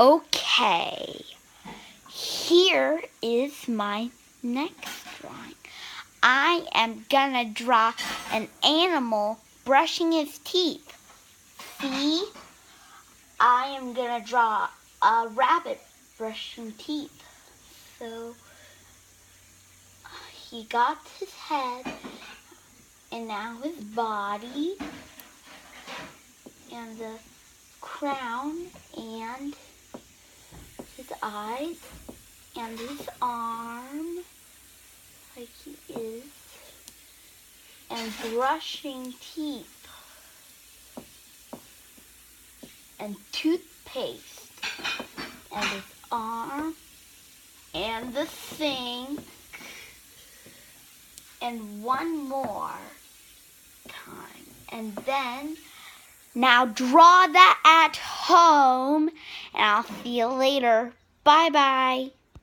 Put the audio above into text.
Okay, here is my next drawing. I am gonna draw an animal brushing his teeth. See? I am gonna draw a rabbit brushing teeth. So he got his head, and now his body, and the crown, and his eyes, and his arm, like he is, and brushing teeth, and toothpaste, and his arm, and the sink, and one more time. And then, now draw that at home, and I'll see you later. Bye-bye.